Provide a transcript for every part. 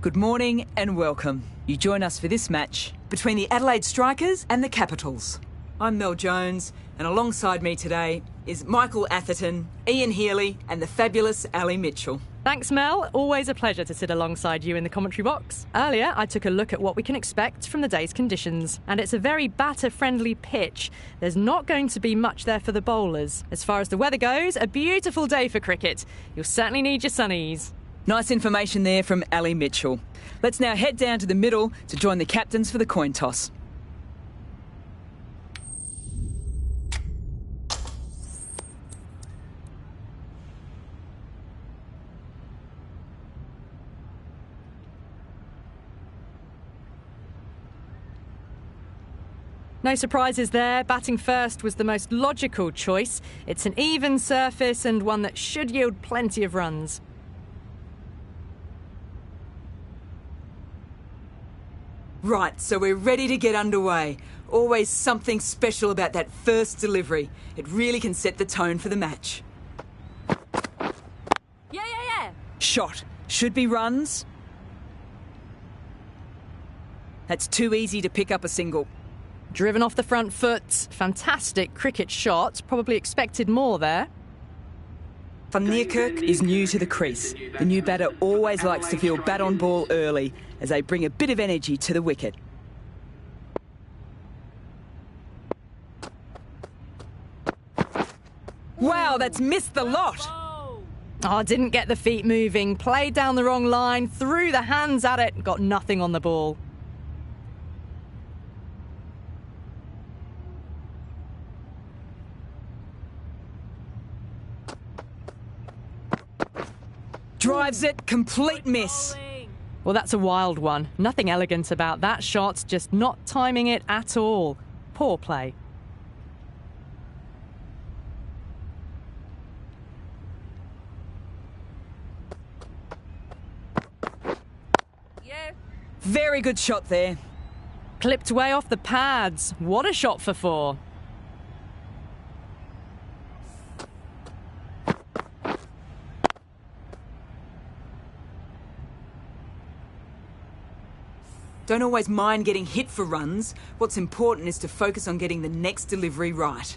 Good morning and welcome. You join us for this match between the Adelaide Strikers and the Capitals. I'm Mel Jones, and alongside me today is Michael Atherton, Ian Healy and the fabulous Ali Mitchell. Thanks, Mel. Always a pleasure to sit alongside you in the commentary box. Earlier, I took a look at what we can expect from the day's conditions, and it's a very batter-friendly pitch. There's not going to be much there for the bowlers. As far as the weather goes, a beautiful day for cricket. You'll certainly need your sunnies. Nice information there from Ali Mitchell. Let's now head down to the middle to join the captains for the coin toss. No surprises there. Batting first was the most logical choice. It's an even surface and one that should yield plenty of runs. Right, so we're ready to get underway. Always something special about that first delivery. It really can set the tone for the match. Yeah. Shot. Should be runs. That's too easy to pick up a single. Driven off the front foot. Fantastic cricket shot. Probably expected more there. Van Niekerk is new to the crease. The new batter always likes to feel bat on ball early as they bring a bit of energy to the wicket. Wow, that's missed the lot. Oh, didn't get the feet moving. Played down the wrong line. Threw the hands at it. Got nothing on the ball. Drives it, complete miss. Well, that's a wild one. Nothing elegant about that shot, just not timing it at all. Poor play. Yeah. Very good shot there. Clipped way off the pads. What a shot for four. Don't always mind getting hit for runs. What's important is to focus on getting the next delivery right.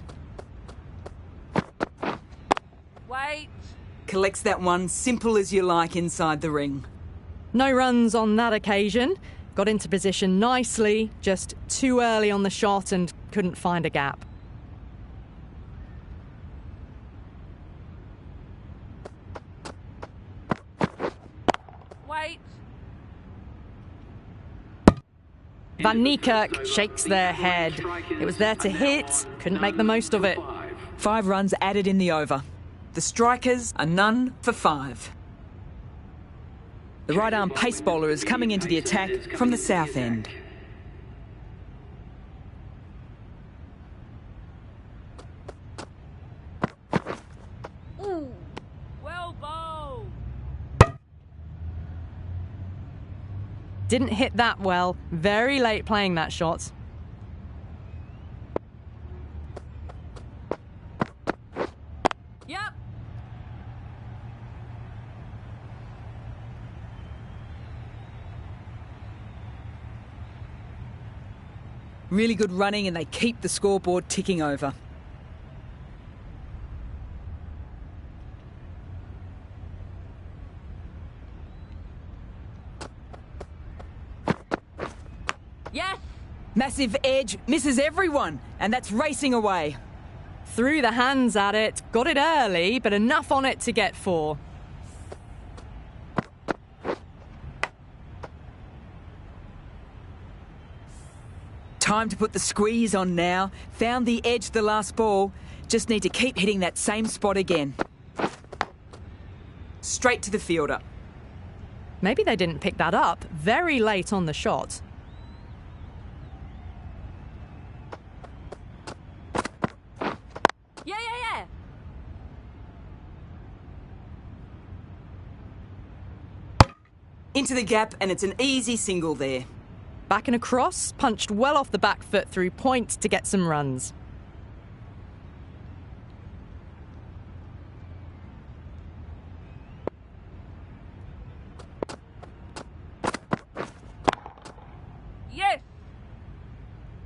Wait. Collects that one, simple as you like, inside the ring. No runs on that occasion. Got into position nicely, just too early on the shot and couldn't find a gap. Wait. Van Niekerk shakes their head. It was there to hit, couldn't make the most of it. 5 runs added in the over. The Strikers are none for 5. The right-arm pace bowler is coming into the attack from the south end. Ooh. Well bowled. Didn't hit that well. Very late playing that shot. Yep. Really good running and they keep the scoreboard ticking over. Yes. Massive edge, misses everyone, and that's racing away. Threw the hands at it, got it early, but enough on it to get 4. Time to put the squeeze on now. Found the edge the last ball. Just need to keep hitting that same spot again. Straight to the fielder. Maybe they didn't pick that up. Very late on the shot. Yeah. Into the gap, and it's an easy single there. Back and across, punched well off the back foot through point to get some runs.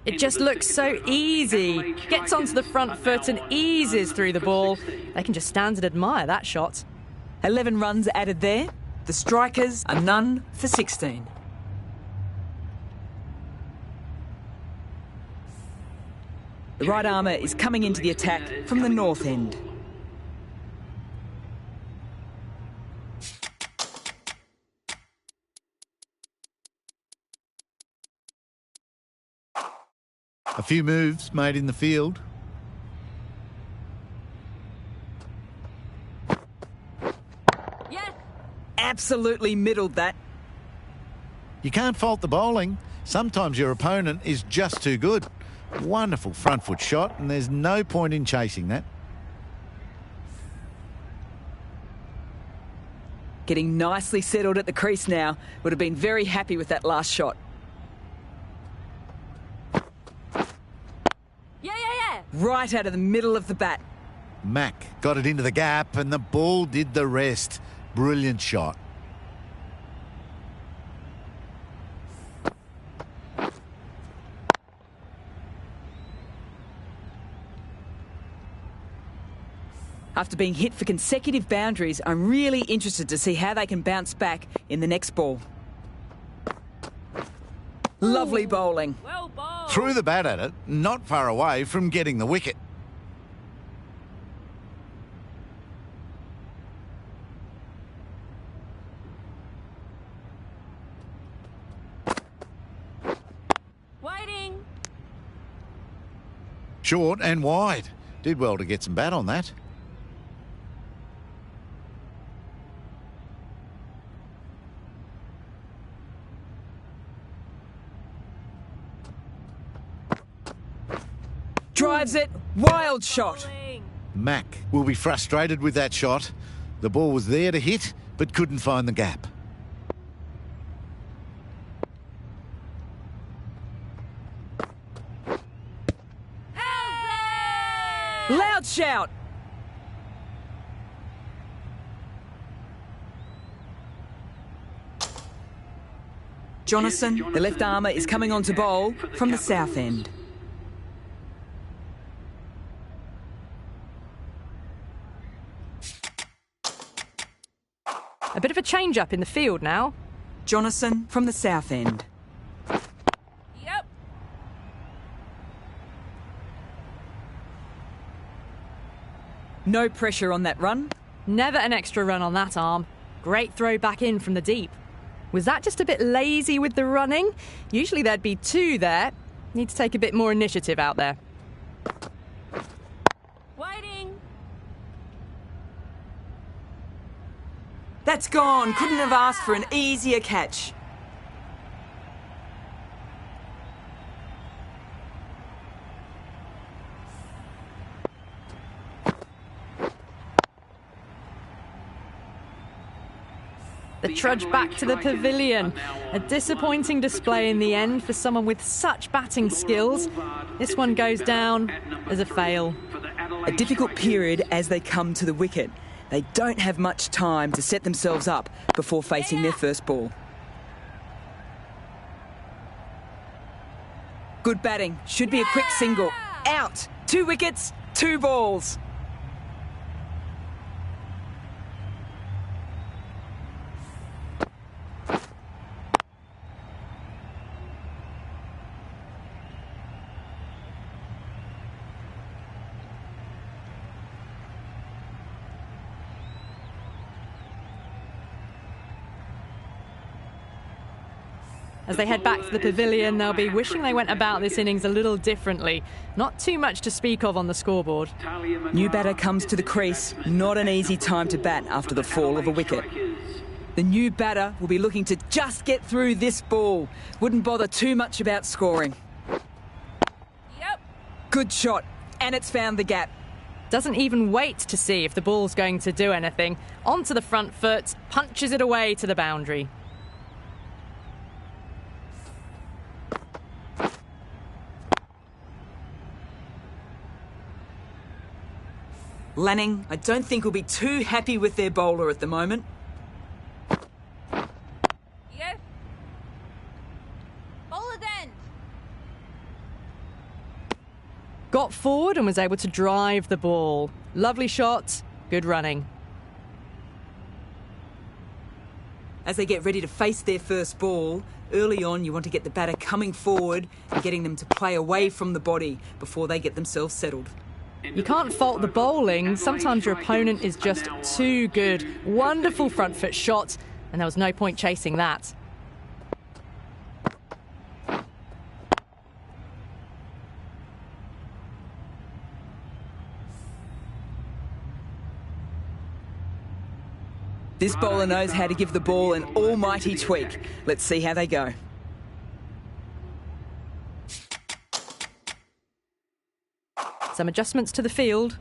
It just looks so easy. Gets onto the front foot and eases through the ball. They can just stand and admire that shot. 11 runs added there. The strikers are none for 16. The right armour is coming into the attack from the north end. A few moves made in the field. Yes. Absolutely middled that. You can't fault the bowling. Sometimes your opponent is just too good. Wonderful front foot shot, and there's no point in chasing that. Getting nicely settled at the crease now. Would have been very happy with that last shot. Yeah. Right out of the middle of the bat. Mack got it into the gap, and the ball did the rest. Brilliant shot. After being hit for consecutive boundaries, I'm really interested to see how they can bounce back in the next ball. Lovely bowling. Well bowled. Threw the bat at it, not far away from getting the wicket. Waiting. Short and wide. Did well to get some bat on that. Drives it. Wild shot. Bowling. Mack will be frustrated with that shot. The ball was there to hit, but couldn't find the gap. Loud shout. Jonathan, the left armour, is coming on to bowl from the south end. A bit of a change-up in the field now. Jonathan from the south end. Yep. No pressure on that run. Never an extra run on that arm. Great throw back in from the deep. Was that just a bit lazy with the running? Usually there'd be two there. Need to take a bit more initiative out there. Waiting. That's gone. Couldn't have asked for an easier catch. The trudge back to the pavilion. A disappointing display in the end for someone with such batting skills. This one goes down as a fail. A difficult period as they come to the wicket. They don't have much time to set themselves up before facing their first ball. Good batting. Should be a quick single. Out. 2 wickets, 2 balls. As they head back to the pavilion, they'll be wishing they went about this innings a little differently. Not too much to speak of on the scoreboard. New batter comes to the crease. Not an easy time to bat after the fall of a wicket. The new batter will be looking to just get through this ball. Wouldn't bother too much about scoring. Yep. Good shot. And it's found the gap. Doesn't even wait to see if the ball's going to do anything. Onto the front foot, punches it away to the boundary. Lanning, I don't think will be too happy with their bowler at the moment. Yes. Bowler's end. got forward and was able to drive the ball. Lovely shot, good running. As they get ready to face their first ball, early on you want to get the batter coming forward and getting them to play away from the body before they get themselves settled. You can't fault the bowling. Sometimes your opponent is just too good. Wonderful front foot shot, and there was no point chasing that. This bowler knows how to give the ball an almighty tweak. Let's see how they go. Some adjustments to the field.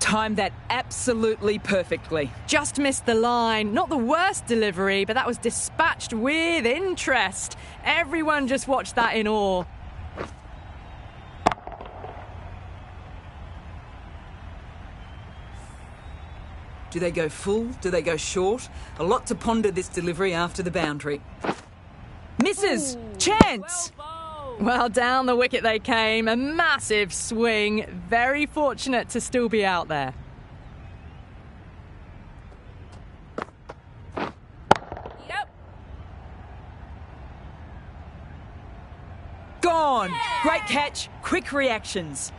Timed that absolutely perfectly. Just missed the line. Not the worst delivery, but that was dispatched with interest. Everyone just watched that in awe. Do they go full? Do they go short? A lot to ponder this delivery after the boundary. Misses! Chance! Well, down the wicket they came. A massive swing. Very fortunate to still be out there. Yep. Gone! Great catch, quick reactions.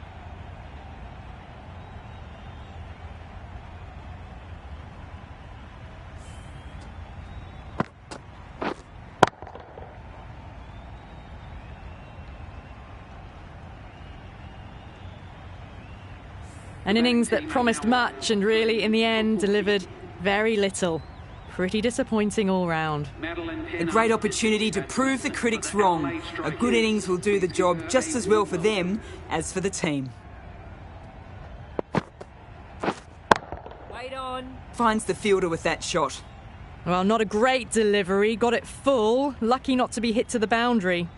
An innings that promised much and really, in the end, delivered very little. Pretty disappointing all round. A great opportunity to prove the critics wrong. A good innings will do the job just as well for them as for the team. Wait on. Finds the fielder with that shot. Well, not a great delivery. Got it full. Lucky not to be hit to the boundary.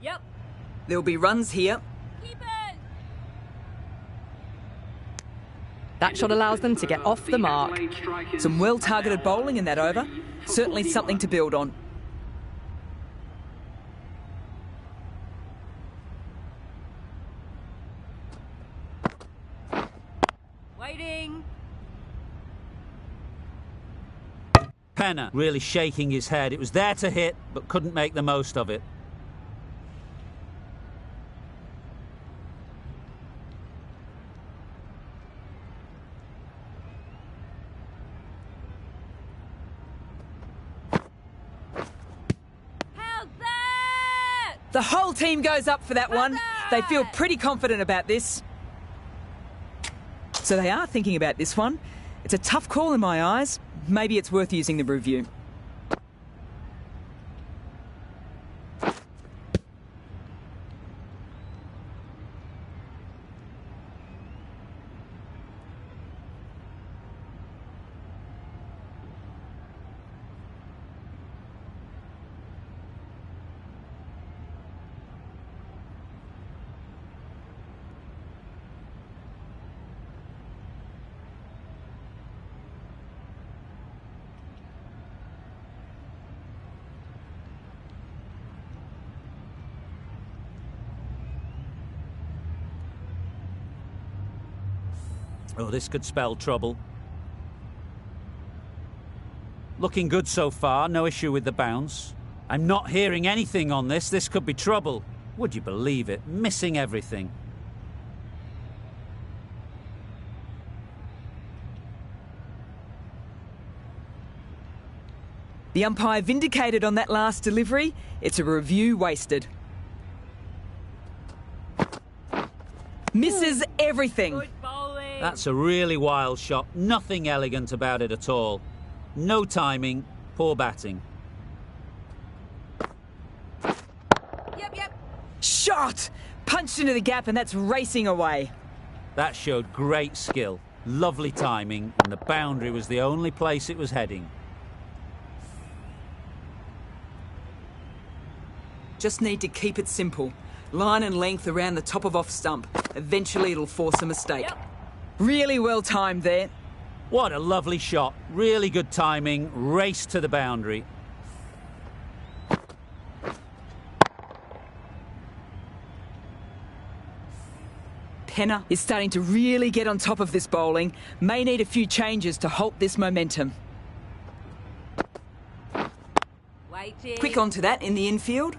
Yep. There'll be runs here. Keep it. That shot allows them to get off the mark. Some well-targeted bowling in that over. Certainly something to build on. Waiting. Penner really shaking his head. It was there to hit, but couldn't make the most of it. How's that? The whole team goes up for that one. They feel pretty confident about this. So they are thinking about this one. It's a tough call in my eyes. Maybe it's worth using the review. Oh, this could spell trouble. Looking good so far, no issue with the bounce. I'm not hearing anything on this. This could be trouble. Would you believe it? Missing everything. The umpire vindicated on that last delivery. It's a review wasted. Misses everything. Good bowling. That's a really wild shot. Nothing elegant about it at all. No timing, poor batting. Yep. Shot! Punched into the gap and that's racing away. That showed great skill, lovely timing, and the boundary was the only place it was heading. Just need to keep it simple. Line and length around the top of off stump. Eventually it'll force a mistake. Yep. Really well timed there. What a lovely shot. Really good timing. Race to the boundary. Penner is starting to really get on top of this bowling. May need a few changes to halt this momentum. Waiting. Quick onto that in the infield.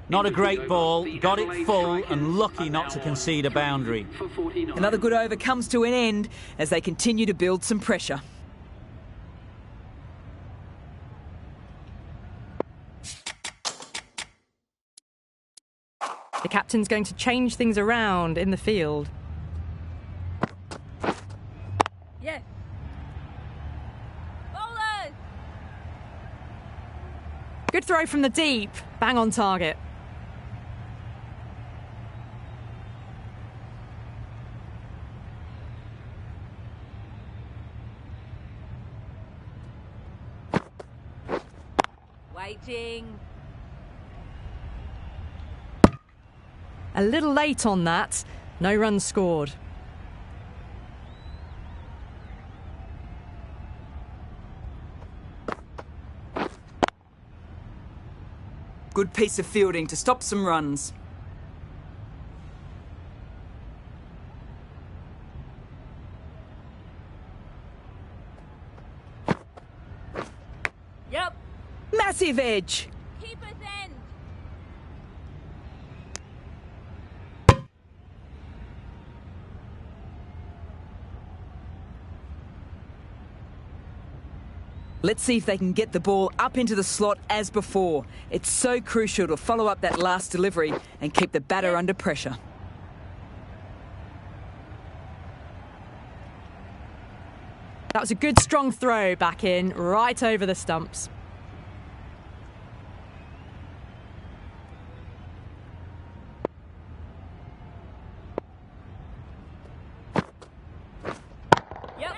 Not a great ball. Got it full and lucky not to concede a boundary. Another good over comes to an end as they continue to build some pressure. The captain's going to change things around in the field. Yes. Bowlers. Good throw from the deep. Bang on target. Waiting. A little late on that. No runs scored. Good piece of fielding to stop some runs. Yep. Massive edge. Keeper's end. Let's see if they can get the ball up into the slot as before. It's so crucial to follow up that last delivery and keep the batter under pressure. That was a good strong throw back in, right over the stumps. Yep.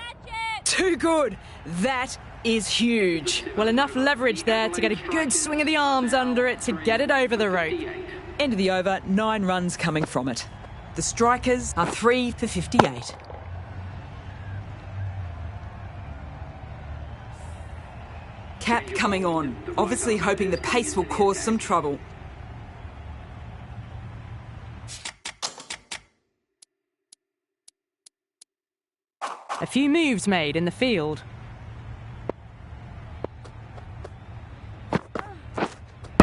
Too good. That is huge. Well, enough leverage there to get a good swing of the arms under it to get it over the rope. End of the over, 9 runs coming from it. The strikers are 3 for 58. Cap coming on, obviously hoping the pace will cause some trouble. A few moves made in the field.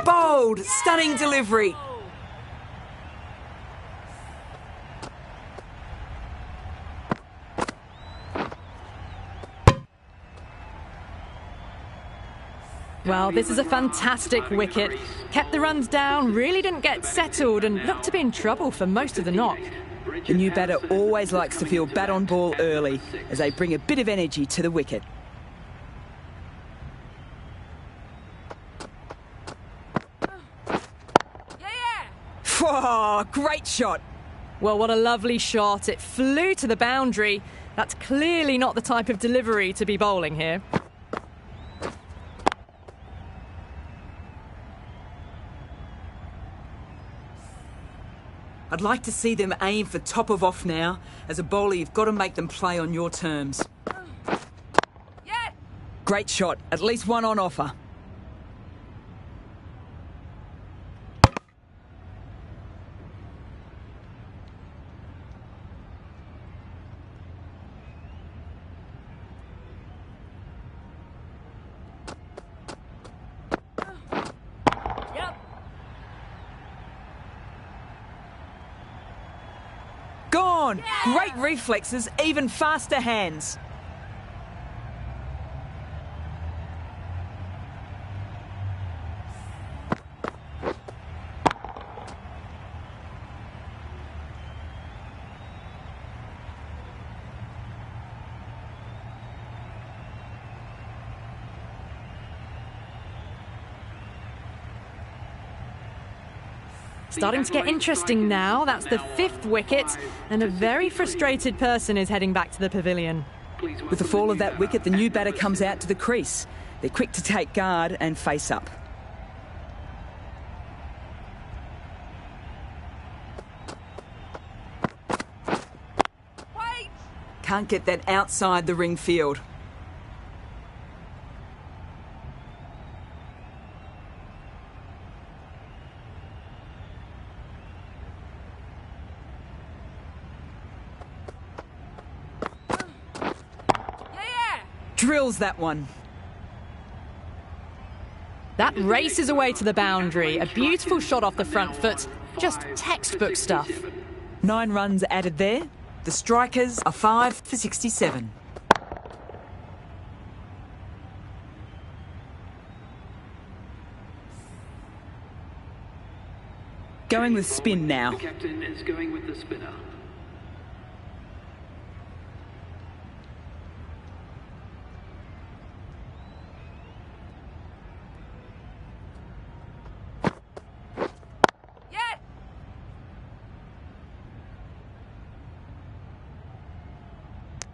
Bold, stunning delivery. Well, this is a fantastic wicket. Kept the runs down, really didn't get settled and looked to be in trouble for most of the knock. The new batter always likes to feel bat on ball early as they bring a bit of energy to the wicket. Oh, great shot. Well, what a lovely shot. It flew to the boundary. That's clearly not the type of delivery to be bowling here. I'd like to see them aim for top of off now. As a bowler, you've got to make them play on your terms. Yes. Great shot. At least one on offer. Yep. Gone. Yeah. Great reflexes, even faster hands. Starting to get interesting now. That's the 5th wicket, and a very frustrated person is heading back to the pavilion. With the fall of that wicket, the new batter comes out to the crease. They're quick to take guard and face up. can't get that outside the ring field. Yeah! Drills that one. That races away to the boundary. A beautiful shot off the front foot. Just textbook stuff. 9 runs added there. The Strikers are 5 for 67. Going with spin now. The captain is going with the spinner. Yeah!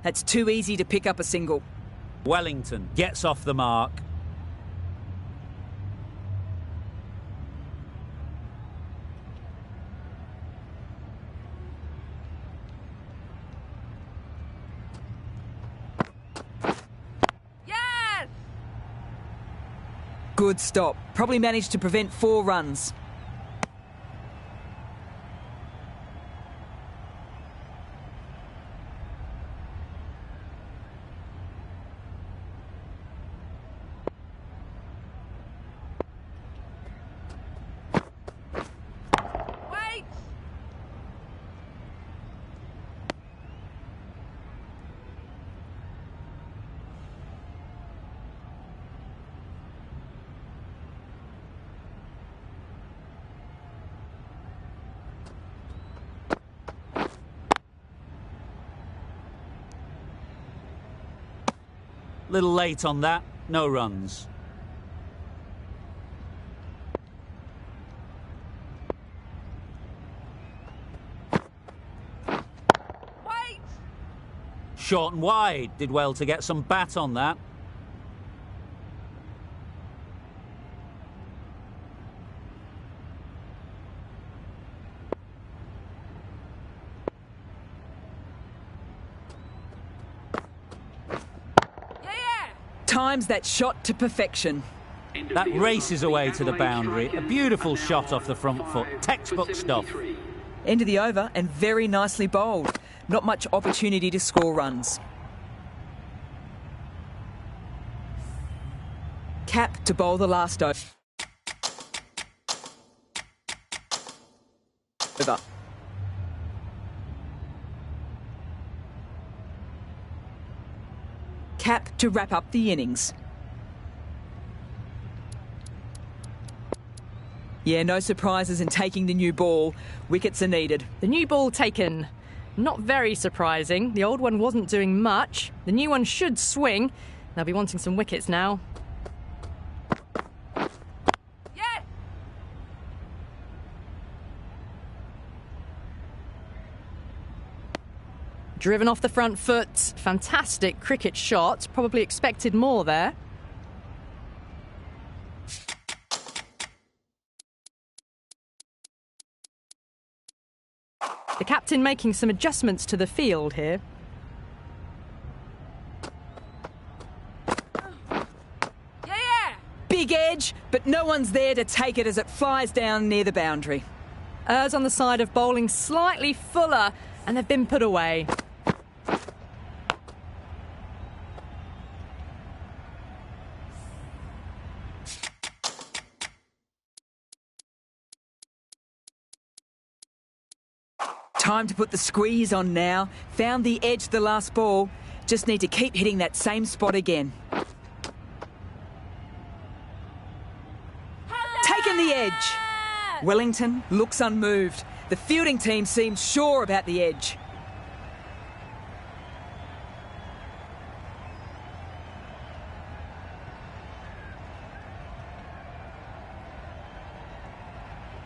That's too easy to pick up a single. Wellington gets off the mark. Yes! Good stop. Probably managed to prevent 4 runs. Wait! Little late on that. No runs. Wait! Short and wide. Did well to get some bat on that. Yeah! Times that shot to perfection. That races away to the boundary. A beautiful shot off the front foot. Textbook stuff. End of the over and very nicely bowled. Not much opportunity to score runs. Cap to bowl the last over. Cap to wrap up the innings. Yeah, no surprises in taking the new ball. Wickets are needed. The new ball taken. Not very surprising. The old one wasn't doing much. The new one should swing. They'll be wanting some wickets now. Yes! Driven off the front foot. Fantastic cricket shot. Probably expected more there. The captain making some adjustments to the field here. Yeah! Big edge, but no one's there to take it as it flies down near the boundary. Errs on the side of bowling slightly fuller, and they've been put away. Time to put the squeeze on now. Found the edge the last ball. Just need to keep hitting that same spot again. Taken the edge. Wellington looks unmoved. The fielding team seems sure about the edge.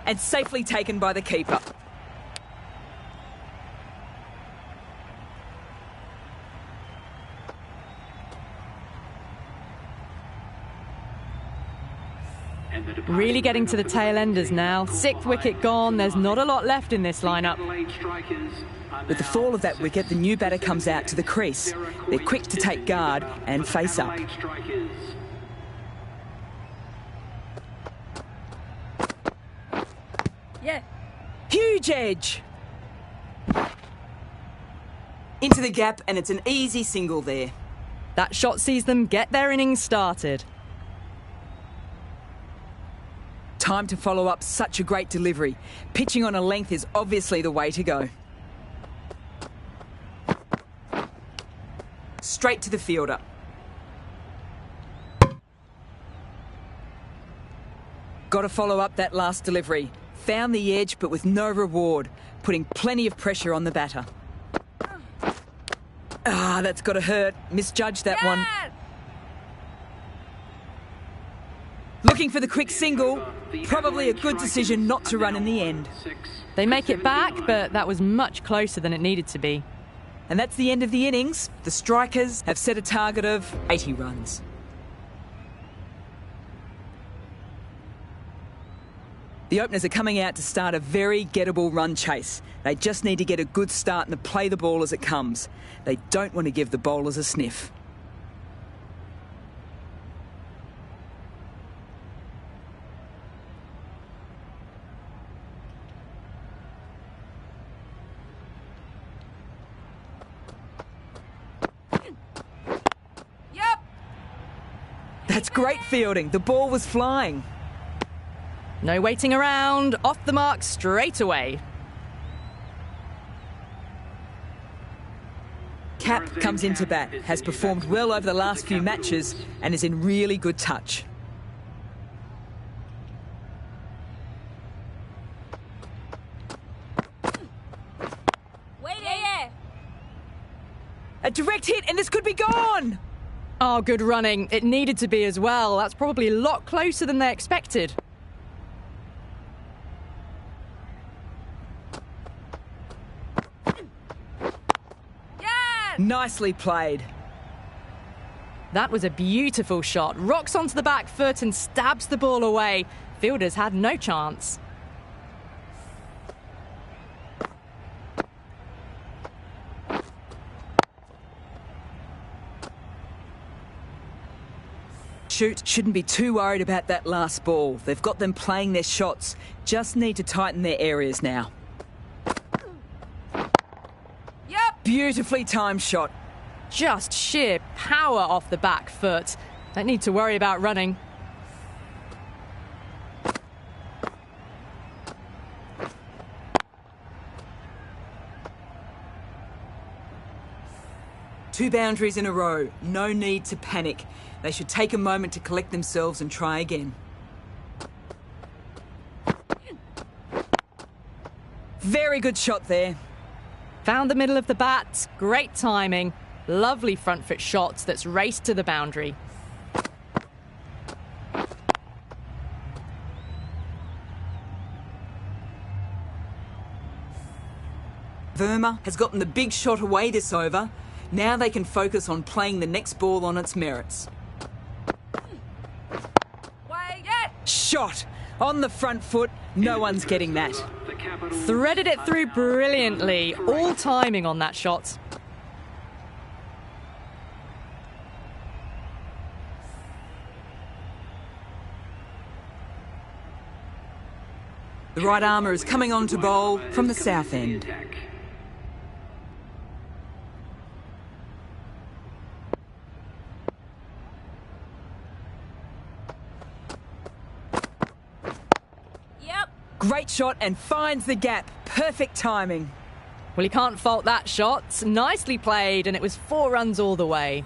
And safely taken by the keeper. And the departure Really getting to the tail enders now. 6th wicket gone. There's not a lot left in this lineup. Adelaide strikers are With the now fall of that wicket, the new batter comes out to the crease. They're quick to take guard and face up. Adelaide strikers. Yeah. Huge edge! Into the gap, and it's an easy single there. That shot sees them get their innings started. Time to follow up such a great delivery. Pitching on a length is obviously the way to go. Straight to the fielder. Got to follow up that last delivery. Found the edge, but with no reward, putting plenty of pressure on the batter. Ah, that's got to hurt. Misjudged that one. Yeah. Looking for the quick single. Probably a good decision not to run in the end. They make it back, but that was much closer than it needed to be. And that's the end of the innings. The strikers have set a target of 80 runs. The openers are coming out to start a very gettable run chase. They just need to get a good start and play the ball as it comes. They don't want to give the bowlers a sniff. Yep. That's great fielding. The ball was flying. No waiting around. Off the mark straight away. Cap comes into bat, has performed well over the last few matches and is in really good touch. Wait. Yeah. A direct hit and this could be gone! Oh, good running. It needed to be as well. That's probably a lot closer than they expected. Yeah. Nicely played. That was a beautiful shot. Rocks onto the back foot and stabs the ball away. Fielders had no chance. Shouldn't be too worried about that last ball. They've got them playing their shots. Just need to tighten their areas now. Yep. Beautifully timed shot. Just sheer power off the back foot. Don't need to worry about running. Two boundaries in a row. No need to panic. They should take a moment to collect themselves and try again. Very good shot there. Found the middle of the bat. Great timing. Lovely front foot shot that's raced to the boundary. Verma has gotten the big shot away this over. Now they can focus on playing the next ball on its merits. Wait. Yeah. Shot! On the front foot. No one's getting that. The Capitals Threaded it through brilliantly. All timing on that shot. The right armour is coming on to bowl from the south end. attack. Yep. Great shot and finds the gap. Perfect timing. Well, you can't fault that shot. Nicely played, and it was 4 runs all the way.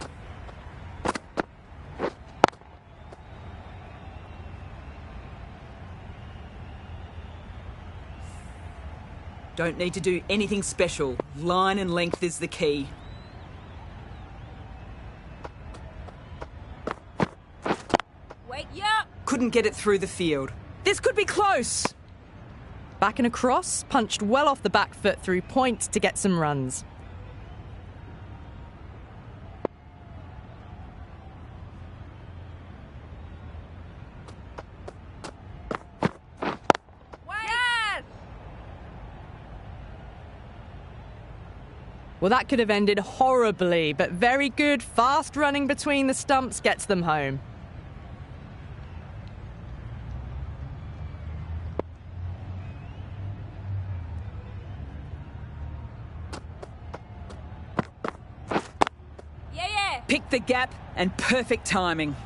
Don't need to do anything special. Line and length is the key. Wait. Yep. Couldn't get it through the field. This could be close. Back and across, punched well off the back foot through point to get some runs. Well, that could have ended horribly, but very good, fast running between the stumps gets them home. Yeah. Pick the gap and perfect timing.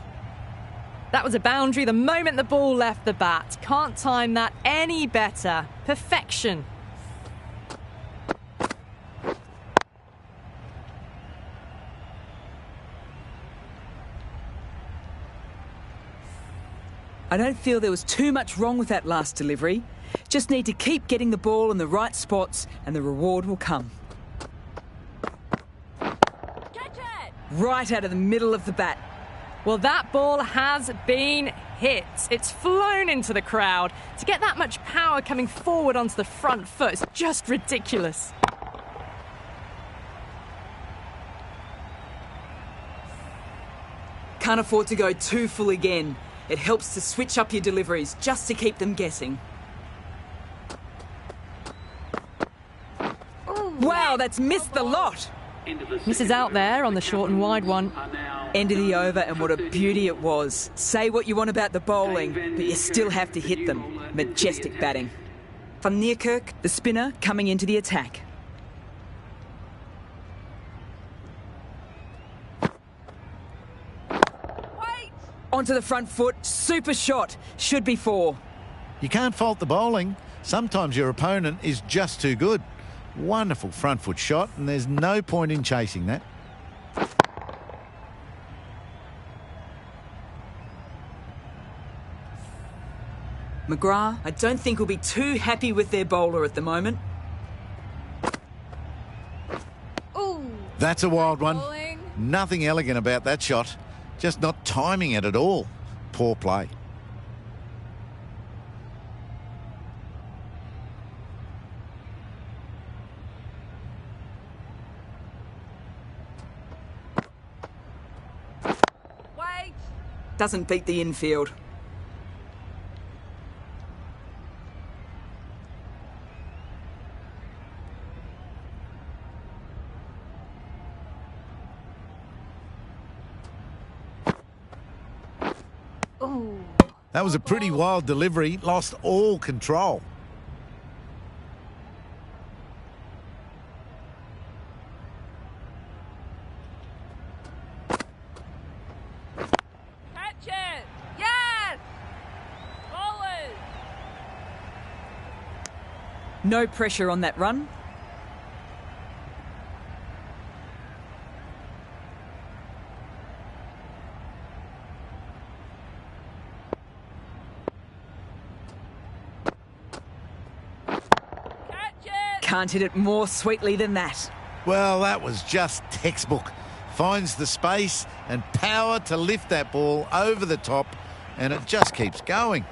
That was a boundary the moment the ball left the bat. Can't time that any better. Perfection. I don't feel there was too much wrong with that last delivery. Just need to keep getting the ball in the right spots and the reward will come. Catch it. Right out of the middle of the bat. Well, that ball has been hit. It's flown into the crowd. To get that much power coming forward onto the front foot is just ridiculous. Can't afford to go too full again. It helps to switch up your deliveries just to keep them guessing. Wow, that's missed the lot. Misses out there on the short and wide one. End of the over, and what a beauty it was. Say what you want about the bowling, but you still have to hit them. Majestic batting. Van Niekerk, the spinner, coming into the attack. Onto the front foot, super shot. Should be 4. You can't fault the bowling. Sometimes your opponent is just too good. Wonderful front foot shot, and there's no point in chasing that. McGrath, I don't think will be too happy with their bowler at the moment. Ooh. That's a wild one. Bowling. Nothing elegant about that shot. Just not timing it at all. Poor play. Wait. Doesn't beat the infield. That was a pretty wild delivery. Lost all control. Catch it. Yes. Bowlers. No pressure on that run. Can't hit it more sweetly than that. Well, that was just textbook. Finds the space and power to lift that ball over the top, and it just keeps going.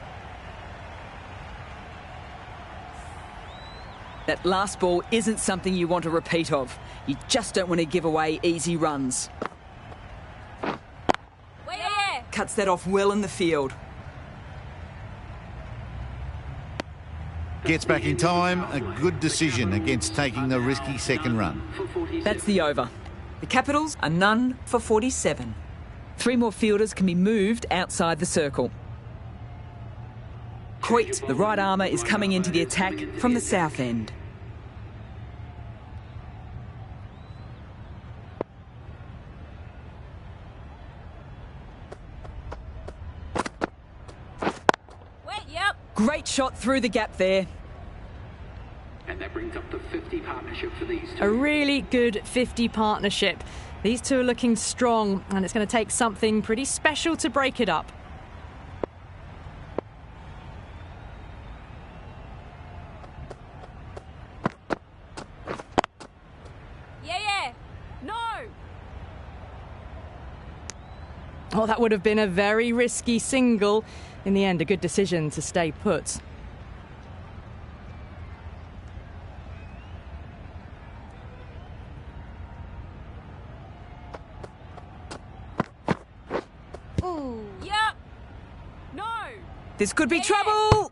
That last ball isn't something you want a repeat of. You just don't want to give away easy runs. Yeah. Cuts that off well in the field. Gets back in time, a good decision against taking the risky second run. That's the over. The Capitals are none for 47. 3 more fielders can be moved outside the circle. Coit, the right armour, is coming into the attack from the south end. Yep. Great shot through the gap there. And that brings up the 50 partnership for these two. A really good 50 partnership. These two are looking strong, and it's going to take something pretty special to break it up. Yeah. No. Oh, that would have been a very risky single. In the end, a good decision to stay put. Ooh. Yep. No. This could be trouble!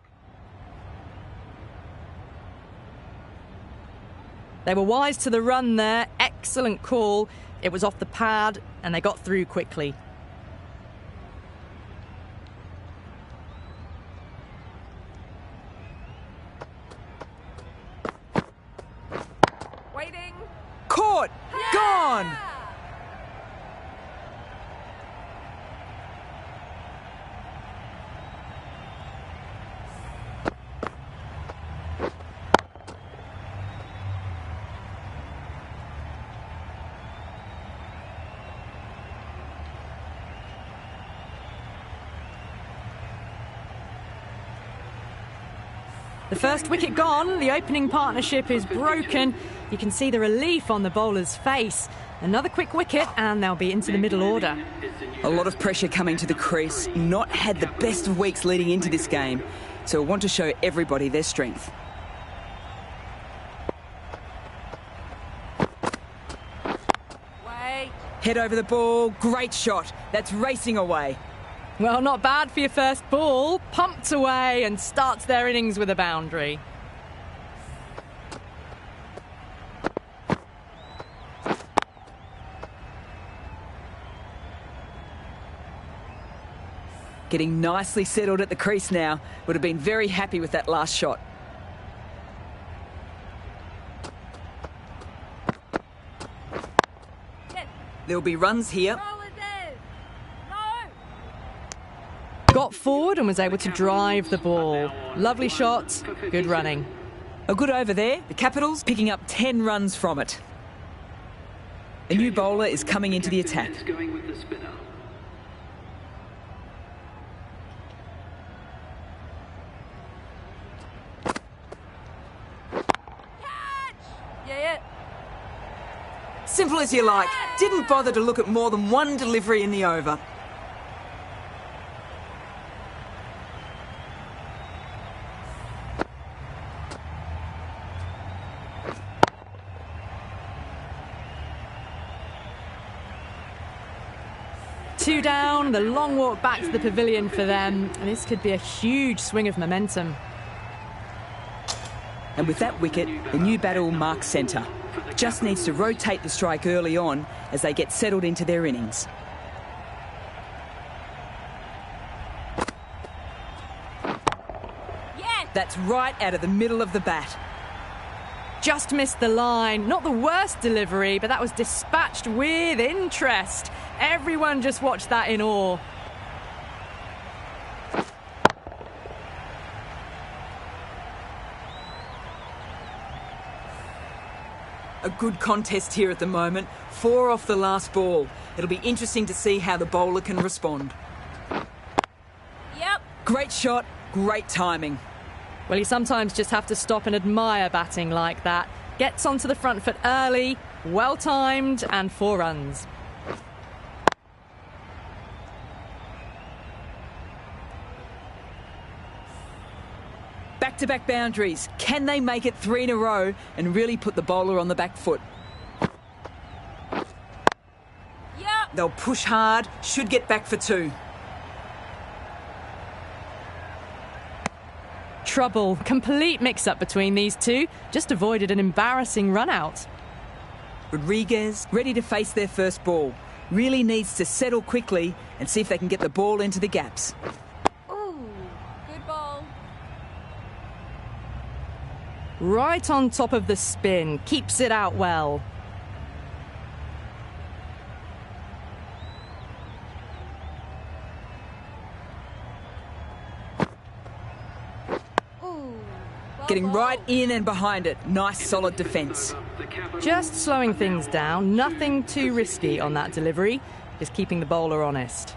They were wise to the run there. excellent call. It was off the pad and they got through quickly. Waiting. Caught! Gone! The first wicket gone, the opening partnership is broken. You can see the relief on the bowler's face. Another quick wicket and they'll be into the middle order. A lot of pressure coming to the crease. Not had the best of weeks leading into this game, so we want to show everybody their strength. Wait. Head over the ball, great shot. That's racing away. Well, not bad for your first ball. Pumped away and starts their innings with a boundary. Getting nicely settled at the crease now. Would have been very happy with that last shot. Yes. There'll be runs here. Roll it is. No. Got forward and was able to drive the ball. Lovely shot, good running. A good over there. The Capitals picking up 10 runs from it. A new bowler is coming into the attack. It's going with the spinner. Yeah. Simple as you like. Didn't bother to look at more than one delivery in the over. Two down, the long walk back to the pavilion for them, and this could be a huge swing of momentum. And with that wicket, the new batter will mark centre. Just needs to rotate the strike early on as they get settled into their innings. Yes. That's right out of the middle of the bat. Just missed the line. Not the worst delivery, but that was dispatched with interest. Everyone just watched that in awe. A good contest here at the moment. 4 off the last ball. It'll be interesting to see how the bowler can respond. Yep. Great shot, great timing. Well, you sometimes just have to stop and admire batting like that. Gets onto the front foot early, well timed, and 4 runs. Back-to-back boundaries. Can they make it 3 in a row and really put the bowler on the back foot? Yep. They'll push hard, should get back for 2. Trouble. Complete mix-up between these two. Just avoided an embarrassing run-out. Rodriguez ready to face their first ball. Really needs to settle quickly and see if they can get the ball into the gaps. Ooh. Good ball. Right on top of the spin. Keeps it out well. Getting right in and behind it. Nice solid defence. Just slowing things down. Nothing too risky on that delivery. Just keeping the bowler honest.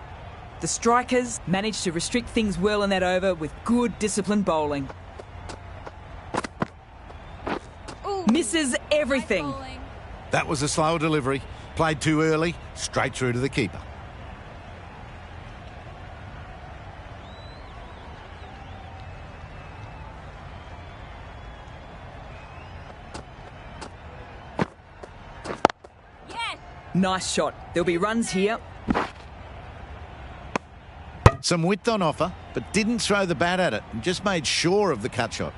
The strikers managed to restrict things well in that over with good disciplined bowling. Ooh. Misses everything. Nice bowling. That was a slow delivery. Played too early, straight through to the keeper. Yes. Nice shot. There'll be runs here. Some width on offer, but didn't throw the bat at it and just made sure of the cut shot.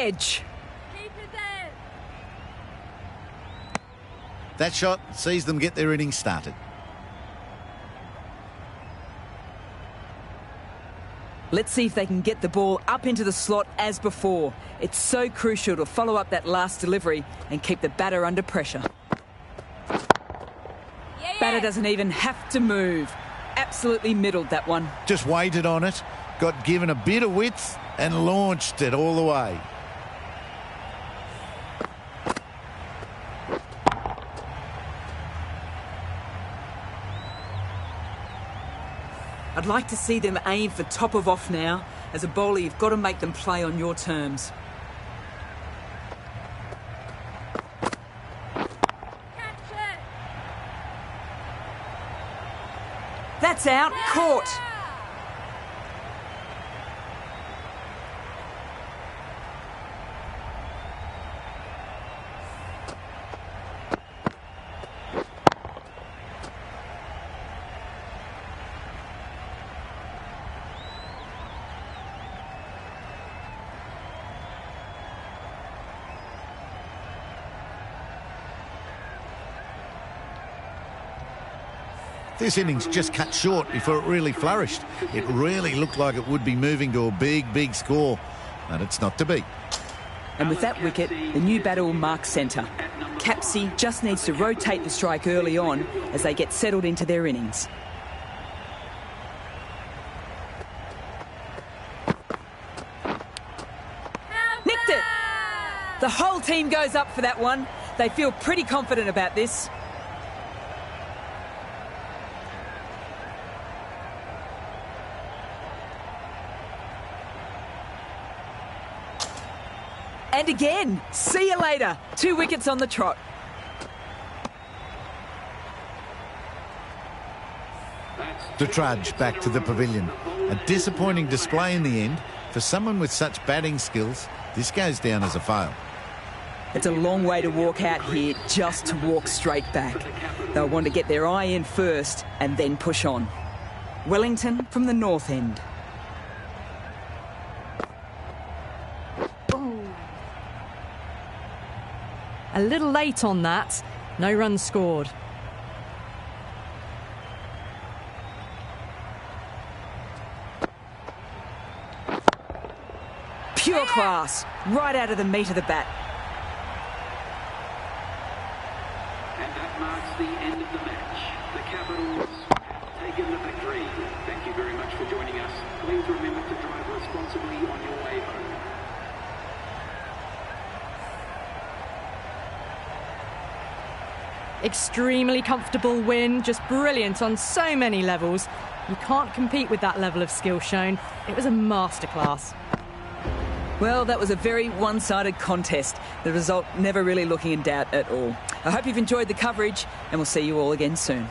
edge. Keep it there. That shot sees them get their innings started. Let's see if they can get the ball up into the slot as before. It's so crucial to follow up that last delivery and keep the batter under pressure. Yeah. Batter doesn't even have to move. Absolutely middled that one. Just waited on it, got given a bit of width and launched it all the way. I'd like to see them aim for top of off now. As a bowler, you've got to make them play on your terms. Catch it. That's out. Caught. This innings just cut short before it really flourished. It really looked like it would be moving to a big score, and it's not to be. And with that wicket, the new batter will mark centre. Capsey just needs to rotate the strike early on as they get settled into their innings. Nicked it! The whole team goes up for that one. They feel pretty confident about this. And again, see you later. 2 wickets on the trot. To trudge back to the pavilion. A disappointing display in the end. For someone with such batting skills, this goes down as a fail. It's a long way to walk out here just to walk straight back. They'll want to get their eye in first and then push on. Wellington from the north end. A little late on that. No runs scored. Pure class, right out of the meat of the bat. And that marks the end of the match. The Capitals have taken the victory. Thank you very much for joining us. Please remember to drive responsibly on your way home. Extremely comfortable win, just brilliant on so many levels. You can't compete with that level of skill shown. It was a masterclass. Well, that was a very one-sided contest. The result never really looking in doubt at all. I hope you've enjoyed the coverage, and we'll see you all again soon.